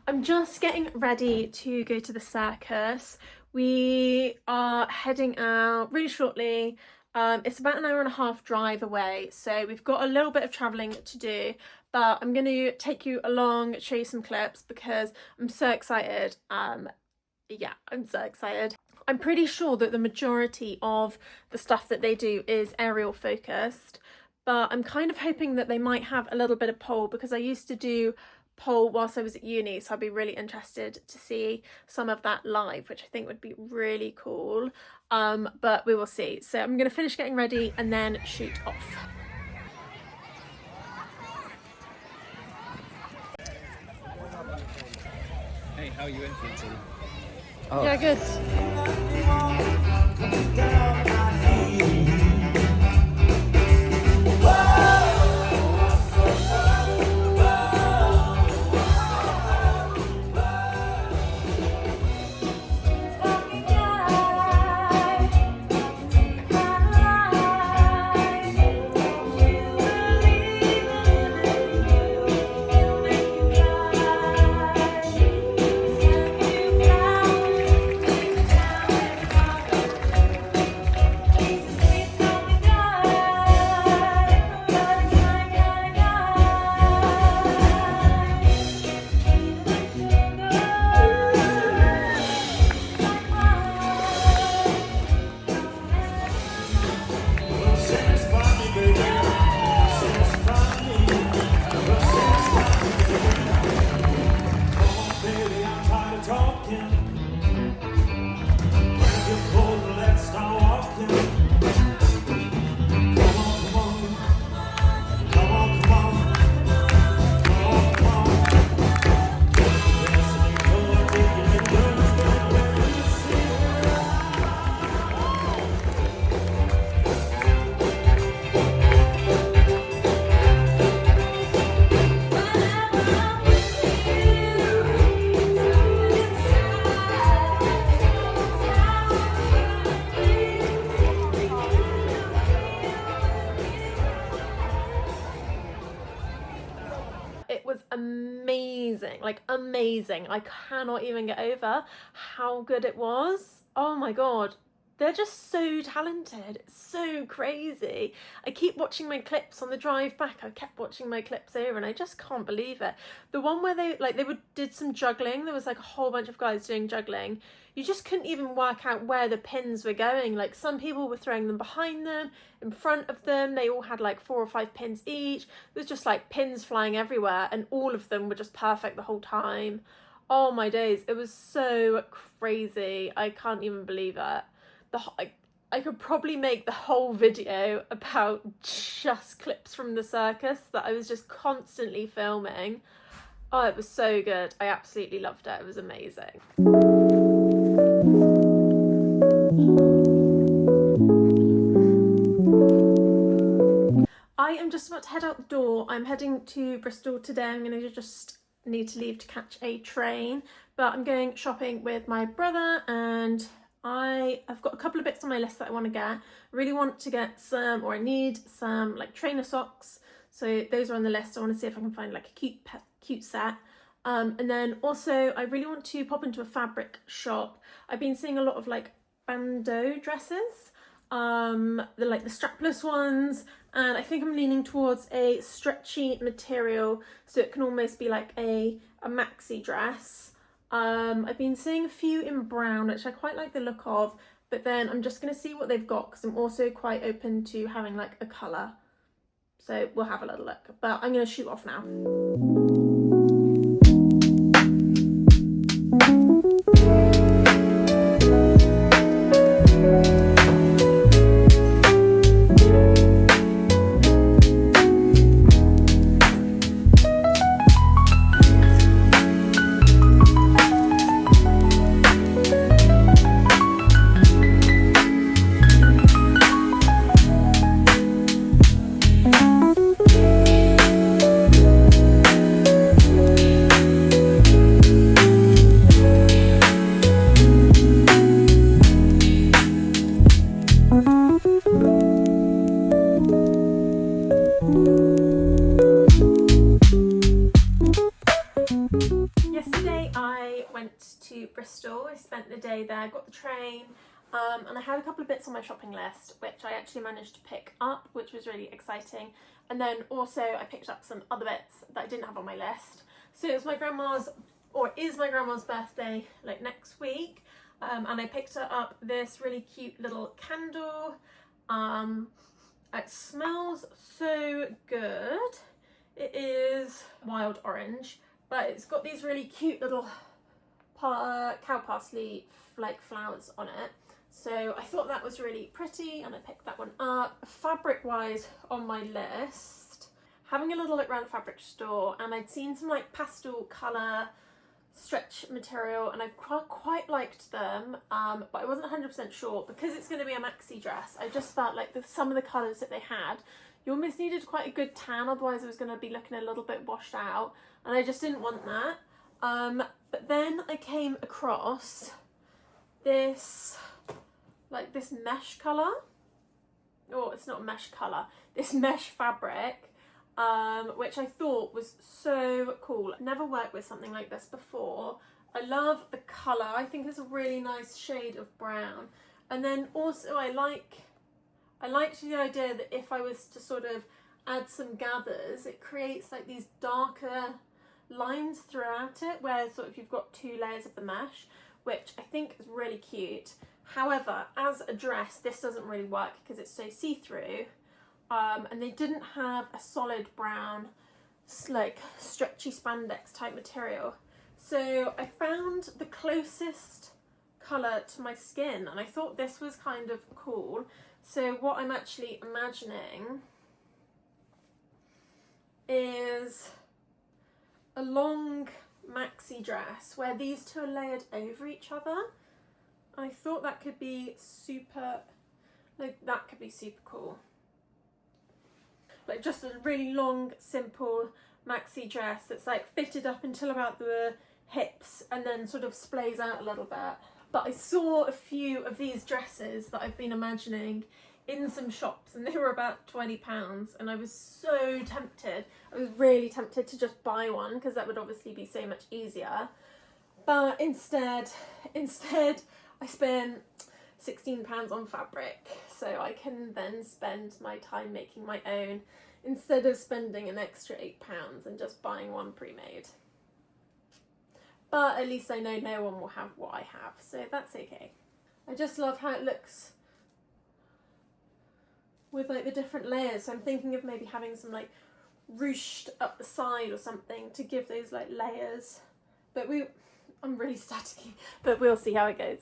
I'm just getting ready to go to the circus. We are heading out really shortly. It's about an hour and a half drive away, so we've got a little bit of travelling to do, but I'm going to take you along, show you some clips because I'm so excited. Yeah, I'm so excited. I'm pretty sure that the majority of the stuff that they do is aerial focused, but I'm kind of hoping that they might have a little bit of pole because I used to do pole whilst I was at uni, so I'd be really interested to see some of that live, which I think would be really cool. But we will see. So I'm going to finish getting ready and then shoot off. Hey, how are you influencing? Oh. Yeah, good. It was amazing, like amazing. I cannot even get over how good it was. Oh my god, they're just so talented. It's so crazy. I keep watching my clips on the drive back. I kept watching my clips over and I just can't believe it. The one where they did some juggling, there was like a whole bunch of guys doing juggling. You just couldn't even work out where the pins were going. Like some people were throwing them behind them, in front of them. They all had like 4 or 5 pins each. It was just like pins flying everywhere and all of them were just perfect the whole time. Oh my days, it was so crazy. I can't even believe it. I could probably make the whole video about just clips from the circus that I was just constantly filming. Oh, it was so good. I absolutely loved it. It was amazing. I am just about to head out the door. I'm heading to Bristol today. I'm going to just need to leave to catch a train, but I'm going shopping with my brother and I've got a couple of bits on my list that I want to get. I really want to get some, or I need some like trainer socks. So those are on the list. I want to see if I can find like a cute set. And then also I really want to pop into a fabric shop. I've been seeing a lot of like bandeau dresses, the strapless ones, and I think I'm leaning towards a stretchy material so it can almost be like a maxi dress. I've been seeing a few in brown, which I quite like the look of, but then I'm just going to see what they've got because I'm also quite open to having like a colour. So we'll have a little look, but I'm going to shoot off now. Yesterday I went to Bristol. I spent the day there, got the train, and I had a couple of bits on my shopping list which I actually managed to pick up, which was really exciting. And then also I picked up some other bits that I didn't have on my list. So it was my grandma's, or is my grandma's birthday like next week, and I picked her up this really cute little candle. It smells so good. It is wild orange, but it's got these really cute little cow parsley like flowers on it. So I thought that was really pretty and I picked that one up. Fabric wise on my list, having a little look around the fabric store, and I'd seen some like pastel colour stretch material and I quite liked them, but I wasn't 100% sure because it's going to be a maxi dress. I just felt like some of the colours that they had, you almost needed quite a good tan, otherwise I was going to be looking a little bit washed out, and I just didn't want that. But then I came across this mesh colour, or it's not mesh colour, this mesh fabric, which I thought was so cool. I've never worked with something like this before. I love the colour. I think it's a really nice shade of brown. And then also I liked the idea that if I was to sort of add some gathers, it creates like these darker lines throughout it, where sort of you've got two layers of the mesh, which I think is really cute. However, as a dress, this doesn't really work because it's so see-through. And they didn't have a solid brown, like stretchy spandex type material. So I found the closest colour to my skin, and I thought this was kind of cool. So what I'm actually imagining is a long maxi dress where these two are layered over each other. I thought that could be super, super cool. Like just a really long, simple maxi dress that's like fitted up until about the hips and then sort of splays out a little bit. But I saw a few of these dresses that I've been imagining in some shops, and they were about £20, and I was so tempted. I was really tempted to just buy one because that would obviously be so much easier. But instead I spent £16 on fabric, so I can then spend my time making my own instead of spending an extra £8 and just buying one pre-made. But at least I know no one will have what I have, so that's okay. I just love how it looks with like the different layers. So I'm thinking of maybe having some like ruched up the side or something to give those like layers. But I'm really staticky, but we'll see how it goes.